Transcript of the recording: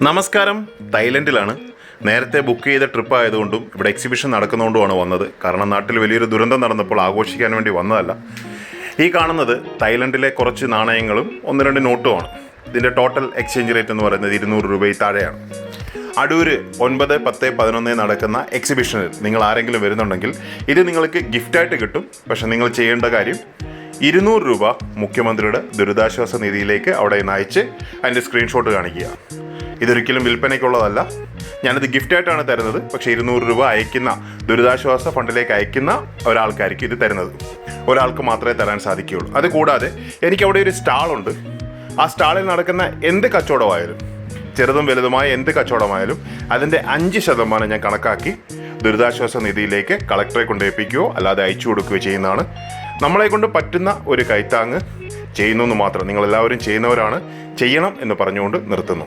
നമസ്കാരം. തായ്ലൻഡിലാണ്. നേരത്തെ ബുക്ക് ചെയ്ത ട്രിപ്പ് ആയതുകൊണ്ടും ഇവിടെ എക്സിബിഷൻ നടക്കുന്നതുകൊണ്ടുമാണ് വന്നത്. കാരണം നാട്ടിൽ വലിയൊരു ദുരന്തം നടന്നപ്പോൾ ആഘോഷിക്കാൻ വേണ്ടി വന്നതല്ല. ഈ കാണുന്നത് തായ്ലൻഡിലെ കുറച്ച് നാണയങ്ങളും 1-2 നോട്ടുമാണ്. ഇതിൻ്റെ ടോട്ടൽ എക്സ്ചേഞ്ച് റേറ്റ് എന്ന് പറയുന്നത് 200 രൂപയിൽ താഴെയാണ്. അടൂർ 9, 10, 11 നടക്കുന്ന എക്സിബിഷനിൽ നിങ്ങൾ ആരെങ്കിലും വരുന്നുണ്ടെങ്കിൽ ഇത് നിങ്ങൾക്ക് ഗിഫ്റ്റായിട്ട് കിട്ടും. പക്ഷേ നിങ്ങൾ ചെയ്യേണ്ട കാര്യം 200 രൂപ മുഖ്യമന്ത്രിയുടെ ദുരിതാശ്വാസ നിധിയിലേക്ക് അവിടെ നിന്ന് അയച്ച് അതിൻ്റെ സ്ക്രീൻഷോട്ട് കാണിക്കുക. ഇതൊരിക്കലും വിൽപ്പനയ്ക്കുള്ളതല്ല. ഞാനിത് ഗിഫ്റ്റായിട്ടാണ് തരുന്നത്. പക്ഷേ 200 രൂപ അയക്കുന്ന ദുരിതാശ്വാസ ഫണ്ടിലേക്ക് അയക്കുന്ന ഒരാൾക്കാർക്ക് ഇത് തരുന്നത്. ഒരാൾക്ക് മാത്രമേ തരാൻ സാധിക്കുകയുള്ളൂ. അതുകൂടാതെ എനിക്കവിടെ ഒരു സ്റ്റാളുണ്ട്. ആ സ്റ്റാളിൽ നടക്കുന്ന എന്ത് കച്ചവടമായാലും, ചെറുതും വലുതുമായ എന്ത് കച്ചവടമായാലും അതിൻ്റെ 5% ഞാൻ കണക്കാക്കി ദുരിതാശ്വാസ നിധിയിലേക്ക് കളക്ടറെ കൊണ്ട് ഏൽപ്പിക്കുകയോ അല്ലാതെ അയച്ചു കൊടുക്കുകയോ ചെയ്യുന്നതാണ്. നമ്മളെ കൊണ്ട് പറ്റുന്ന ഒരു കൈത്താങ്ങ് ചെയ്യുന്നു എന്ന് മാത്രം. നിങ്ങളെല്ലാവരും ചെയ്യുന്നവരാണ്, ചെയ്യണം എന്ന് പറഞ്ഞുകൊണ്ട് നിർത്തുന്നു.